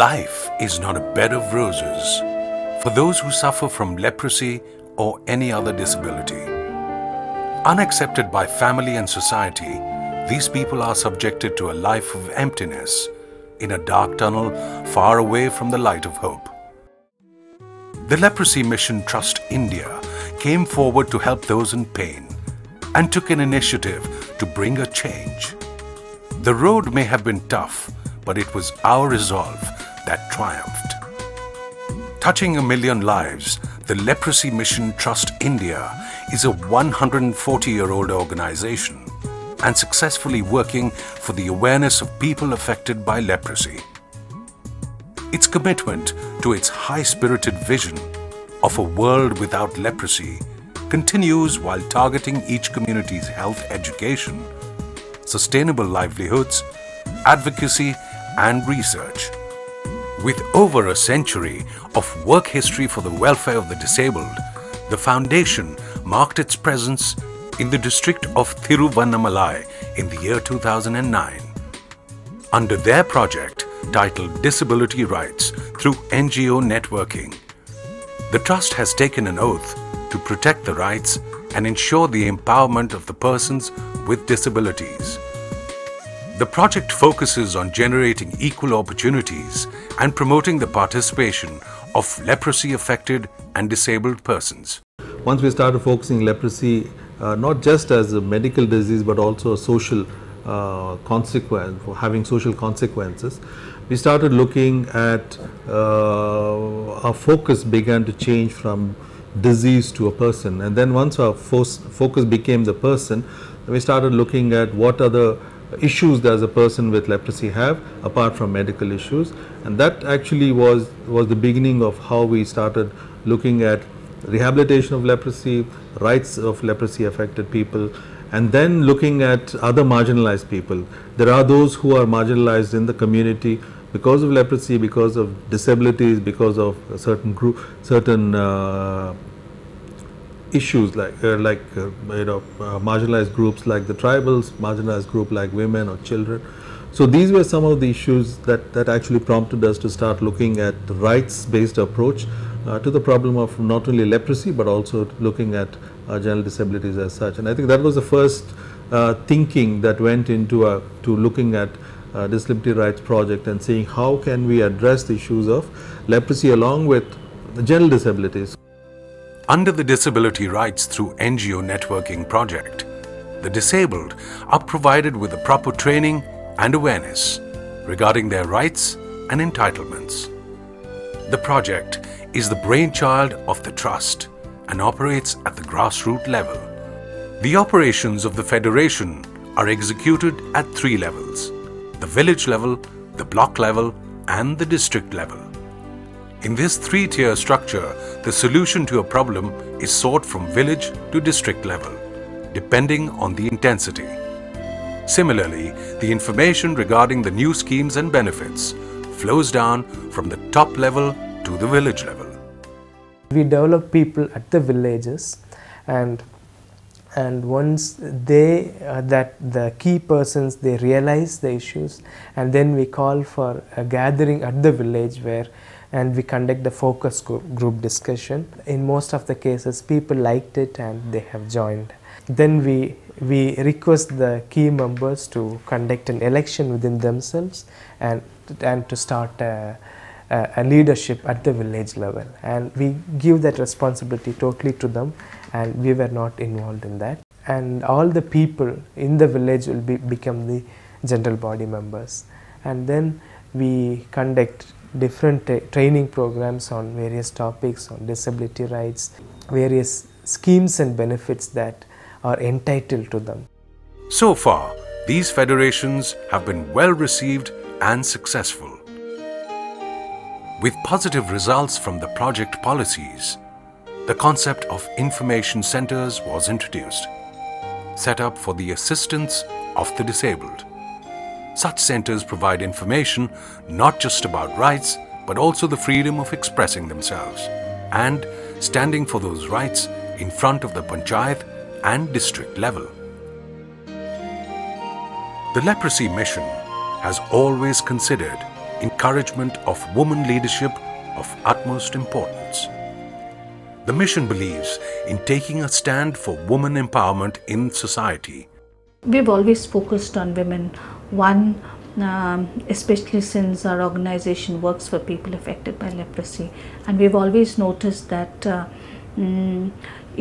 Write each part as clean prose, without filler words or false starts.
Life is not a bed of roses for those who suffer from leprosy or any other disability. Unaccepted by family and society, these people are subjected to a life of emptiness in a dark tunnel far away from the light of hope. The Leprosy Mission Trust India came forward to help those in pain and took an initiative to bring a change. The road may have been tough, but it was our resolve that triumphed. Touching 1 million lives, the Leprosy Mission Trust India is a 140-year-old organization and successfully working for the awareness of people affected by leprosy. Its commitment to its high-spirited vision of a world without leprosy continues while targeting each community's health education, sustainable livelihoods, advocacy, and research. With over a century of work history for the welfare of the disabled, the foundation marked its presence in the district of Thiruannamali in the year 2009. Under their project titled Disability Rights through NGO Networking, the Trust has taken an oath to protect the rights and ensure the empowerment of the persons with disabilities. The project focuses on generating equal opportunities and promoting the participation of leprosy-affected and disabled persons. Once we started focusing leprosy not just as a medical disease but also a social consequence, for having social consequences, we started looking at our focus began to change from disease to a person, and then once our focus became the person, we started looking at what other issues does a person with leprosy have apart from medical issues, and that actually was the beginning of how we started looking at rehabilitation of leprosy, rights of leprosy affected people, and then looking at other marginalized people. There are those who are marginalized in the community because of leprosy, because of disabilities, because of a certain group, certain issues like marginalized groups like the tribals, marginalized group like women or children. So these were some of the issues that actually prompted us to start looking at the rights-based approach to the problem of not only leprosy but also looking at general disabilities as such. And I think that was the first thinking that went into to looking at Disability Rights Project and seeing how can we address the issues of leprosy along with the general disabilities. Under the Disability Rights through NGO Networking project, the disabled are provided with the proper training and awareness regarding their rights and entitlements. The project is the brainchild of the Trust and operates at the grassroots level. The operations of the Federation are executed at 3 levels: the village level, the block level, and the district level. In this 3-tier structure, the solution to a problem is sought from village to district level, depending on the intensity. Similarly, the information regarding the new schemes and benefits flows down from the top level to the village level. We develop people at the villages, and once they that the key persons, they realize the issues, and then we call for a gathering at the village and we conduct the focus group discussion. In most of the cases, people liked it and they have joined. Then we request the key members to conduct an election within themselves and to start a leadership at the village level, and we give that responsibility totally to them, and we were not involved in that. And all the people in the village will become the general body members, and then we conduct different training programs on various topics on disability rights, various schemes and benefits that are entitled to them. So far, these federations have been well received and successful. With positive results from the project policies, the concept of information centers was introduced, set up for the assistance of the disabled. Such centers provide information not just about rights, but also the freedom of expressing themselves and standing for those rights in front of the panchayat and district level. The Leprosy Mission has always considered encouragement of women leadership of utmost importance. The mission believes in taking a stand for women empowerment in society. We've always focused on women. One, especially since our organization works for people affected by leprosy, and we've always noticed that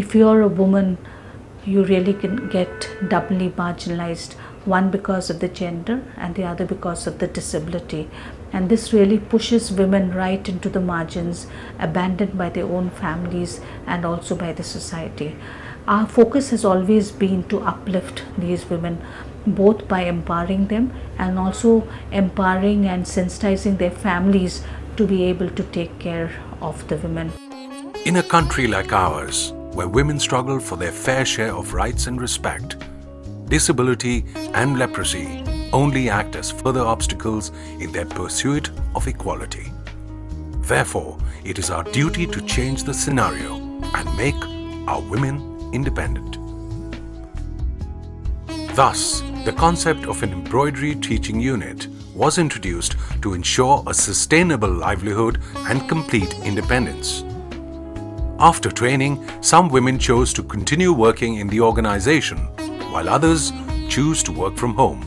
if you're a woman, you really can get doubly marginalized, one because of the gender and the other because of the disability, and this really pushes women right into the margins, abandoned by their own families and also by the society. Our focus has always been to uplift these women, both by empowering them and also empowering and sensitizing their families to be able to take care of the women. In a country like ours, where women struggle for their fair share of rights and respect, disability and leprosy only act as further obstacles in their pursuit of equality. Therefore, it is our duty to change the scenario and make our women independent. Thus, the concept of an embroidery teaching unit was introduced to ensure a sustainable livelihood and complete independence. After training, some women chose to continue working in the organization, while others choose to work from home.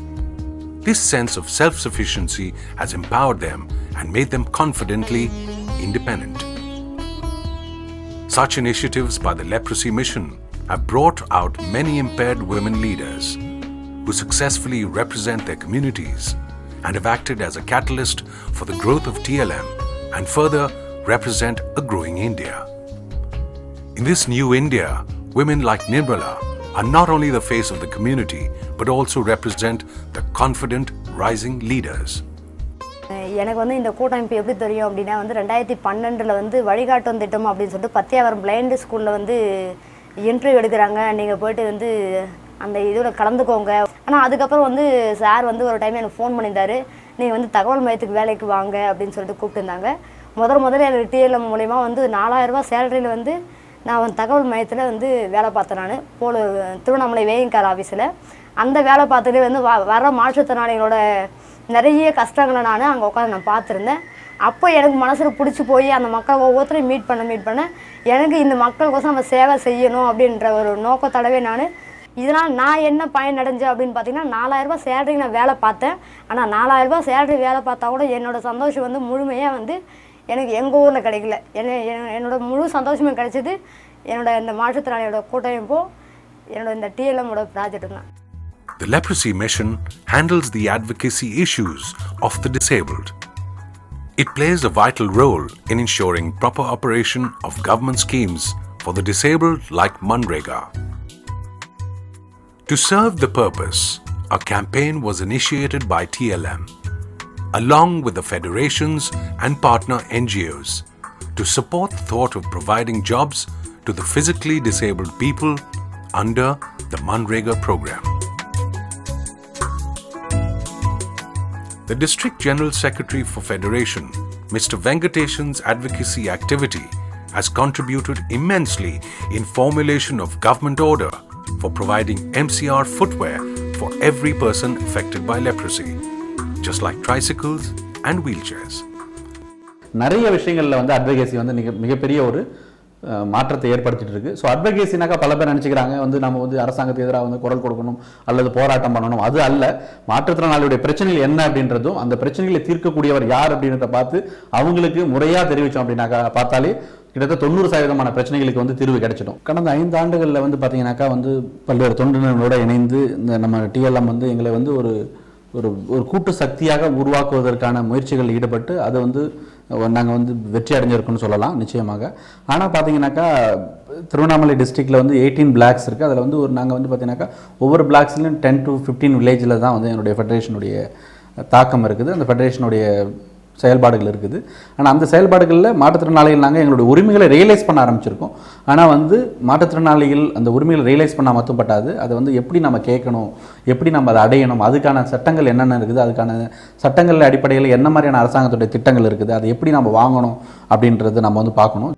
This sense of self-sufficiency has empowered them and made them confidently independent. Such initiatives by the Leprosy Mission have brought out many impaired women leaders who successfully represent their communities and have acted as a catalyst for the growth of TLM and further represent a growing India. In this new India, women like Nirmala are not only the face of the community but also represent the confident rising leaders. எனக்கு வந்து இந்த கூட்டமைப்பு எப்படி தெரியும் அப்படின்னா வந்து 2012ல் வந்து வழிகாட்டும் திட்டம் அப்படின்னு சொல்லிட்டு பத்தியாவரம் பிளைண்ட் ஸ்கூலில் வந்து இன்டர்வியூ எடுக்கிறாங்க. நீங்கள் போய்ட்டு வந்து அந்த இதோட கலந்துக்கோங்க. ஆனால் அதுக்கப்புறம் வந்து சார் வந்து ஒரு டைம் எனக்கு ஃபோன் பண்ணியிருந்தாரு, நீங்கள் வந்து தகவல் மையத்துக்கு வேலைக்கு வாங்க அப்படின்னு சொல்லிட்டு கூப்பிட்டுருந்தாங்க. முதல்ல எனக்கு டிஎல்எம் மூலிமா வந்து 4000 ரூபா சேலரியில் வந்து நான் வந்து தகவல் மையத்தில் வந்து வேலை பார்த்தேன். நான் திருவண்ணாமலை வேயிங்கார் ஆஃபீஸில் அந்த வேலை பார்த்துட்டு வந்து வர மாற்றுத்திறனாளிகளோட நிறைய கஷ்டங்களை நான் அங்கே உட்காந்து நான் பார்த்துருந்தேன். அப்போ எனக்கு மனசில் பிடிச்சி போய் அந்த மக்கள் ஒவ்வொருத்தரையும் மீட் பண்ண எனக்கு இந்த மக்களுக்கோசம் நம்ம சேவை செய்யணும் அப்படின்ற ஒரு நோக்கத்தோடவே இதனால் நான் என்ன பயனடைஞ்சேன் அப்படின்னு பார்த்தீங்கன்னா 4000 ரூபா சேலரி நான் வேலை பார்த்தேன். ஆனால் 4000 ரூபா சேலரி வேலை பார்த்தா கூட என்னோடய சந்தோஷம் வந்து முழுமையாக வந்து எனக்கு எங்கள் ஊரில் கிடைக்கல. என்னோட முழு சந்தோஷமே கிடைச்சது என்னோட இந்த மாற்றுத்திறனாளியோட கூட்டமைப்போ என்னோட இந்த டிஎல்எம்மோட ப்ராஜெக்ட் தான். The Leprosy Mission handles the advocacy issues of the disabled. It plays a vital role in ensuring proper operation of government schemes for the disabled like Manrega. To serve the purpose, a campaign was initiated by TLM, along with the federations and partner NGOs, to support the thought of providing jobs to the physically disabled people under the Manrega program. The District General Secretary for Federation, Mr. Venkateshan's advocacy activity has contributed immensely in formulation of government order for providing MCR footwear for every person affected by leprosy, just like tricycles and wheelchairs. நிறைய விஷயங்களில் வந்து advocacy வந்து மிகப்பெரிய ஒரு மாற்றத்தை ஏற்படுத்திட்டு இருக்கு. So அட்வொகேசினாக்கா பல பேர் நினச்சிக்கிறாங்க வந்து நம்ம வந்து அரசாங்கத்துக்கு எதிராக வந்து குரல் கொடுக்கணும் அல்லது போராட்டம் பண்ணணும். அது அல்ல. மாற்றுத்திறனாளியுடைய பிரச்சனைகள் என்ன அப்படின்றதும் அந்த பிரச்சனைகளை தீர்க்கக்கூடியவர் யார் அப்படின்றத பார்த்து அவங்களுக்கு முறையாக தெரிவித்தோம் அப்படின்னாக்கா பார்த்தாலே கிட்டத்தட்ட 90% பிரச்சனைகளுக்கு வந்து தீர்வு கிடைச்சிடும். கடந்த 5 ஆண்டுகளில் வந்து பார்த்தீங்கன்னாக்கா வந்து பல்வேறு தொண்டினர்களோடு இணைந்து இந்த நம்ம டிஎல்எம் வந்து எங்களை வந்து ஒரு கூட்டு சக்தியாக உருவாக்குவதற்கான முயற்சிகளில் ஈடுபட்டு அதை வந்து நாங்கள் வந்து வெற்றி அடைஞ்சிருக்கோன்னு சொல்லலாம் நிச்சயமாக. ஆனால் பார்த்தீங்கன்னாக்கா திருவண்ணாமலை டிஸ்ட்ரிக்டில் வந்து 18 பிளாக்ஸ் இருக்குது. அதில் வந்து நாங்கள் வந்து பார்த்தீங்கன்னாக்கா ஒவ்வொரு பிளாக்ஸ்லையும் 10 to 15 வில்லேஜில் தான் வந்து என்னுடைய ஃபெடரேஷனுடைய தாக்கம் இருக்குது, அந்த ஃபெடரேஷனுடைய செயல்பாடுகள் இருக்குது. ஆனால் அந்த செயல்பாடுகளில் மாற்றுத்திறனாளிகள் நாங்கள் எங்களுடைய உரிமைகளை ரியலைஸ் பண்ண ஆரம்பிச்சிருக்கோம். ஆனால் வந்து மாற்றுத்திறனாளிகள் அந்த உரிமைகளை ரியலைஸ் பண்ணால் மட்டும் பட்டாது, அதை வந்து எப்படி நம்ம கேட்கணும், எப்படி நம்ம அதை அடையணும், அதுக்கான சட்டங்கள் என்னென்ன இருக்குது, அதுக்கான சட்டங்கள் அடிப்படையில் என்ன மாதிரியான அரசாங்கத்துடைய திட்டங்கள் இருக்குது, அதை எப்படி நம்ம வாங்கணும் அப்படின்றது நம்ம வந்து பார்க்கணும்.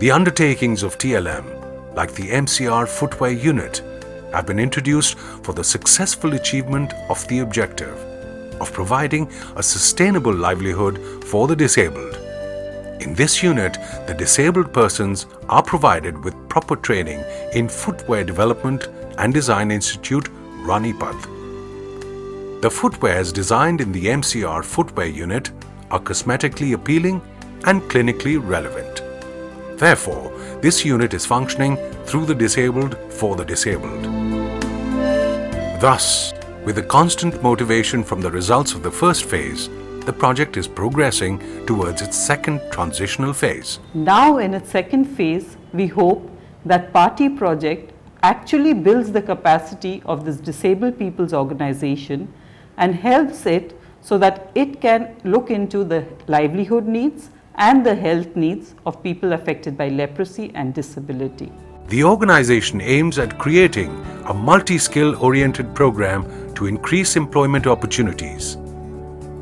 The undertakings of TLM, like the MCR footwear unit, have been introduced for the successful achievement of the objective. of providing a sustainable livelihood for the disabled. In this unit, the disabled persons are provided with proper training in Footwear Development and Design Institute, Ranipath. The footwears designed in the MCR footwear unit are cosmetically appealing and clinically relevant. Therefore, this unit is functioning through the disabled for the disabled. Thus, with the constant motivation from the results of the first phase, the project is progressing towards its second transitional phase. Now in its second phase, we hope that Party project actually builds the capacity of this disabled people's organization and helps it so that it can look into the livelihood needs and the health needs of people affected by leprosy and disability. The organization aims at creating a multi-skill oriented program to increase employment opportunities.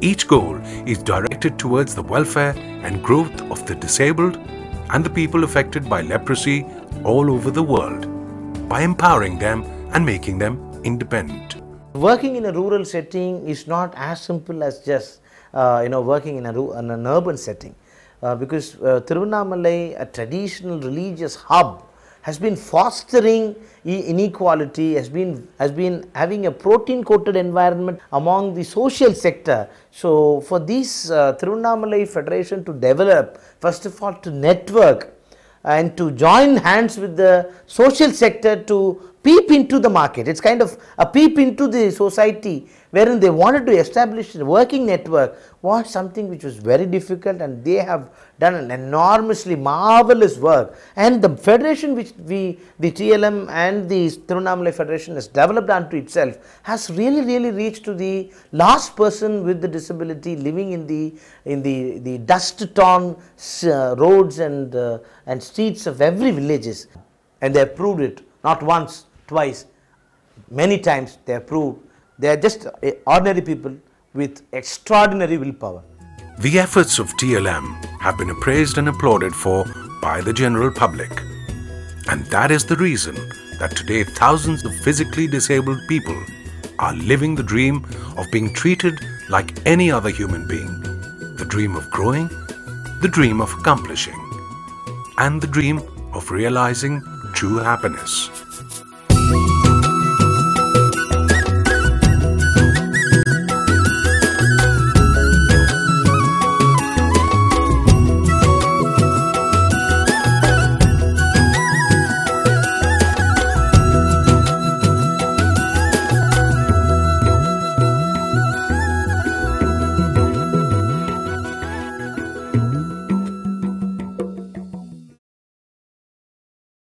Each goal is directed towards the welfare and growth of the disabled and the people affected by leprosy all over the world by empowering them and making them independent. Working in a rural setting is not as simple as just working in an urban setting, because Thiruannamali, a traditional religious hub, has been fostering inequality, has been having a protein coated environment among the social sector. So for this Thiruannamali Federation to develop, first of all to network and to join hands with the social sector to peep into the market. It's kind of a peep into the society, wherein they wanted to establish a working network, was something which was very difficult, and they have done an enormously marvelous work. And the federation which the TLM and the Thiruannamali Federation has developed unto itself has really reached to the last person with the disability living in the dust-torn roads and streets of every villages. And they have proved it, not once, twice, many times they have proved they are just ordinary people with extraordinary willpower. The efforts of TLM have been appraised and applauded for by the general public. And that is the reason that today thousands of physically disabled people are living the dream of being treated like any other human being, the dream of growing, the dream of accomplishing, and the dream of realizing true happiness.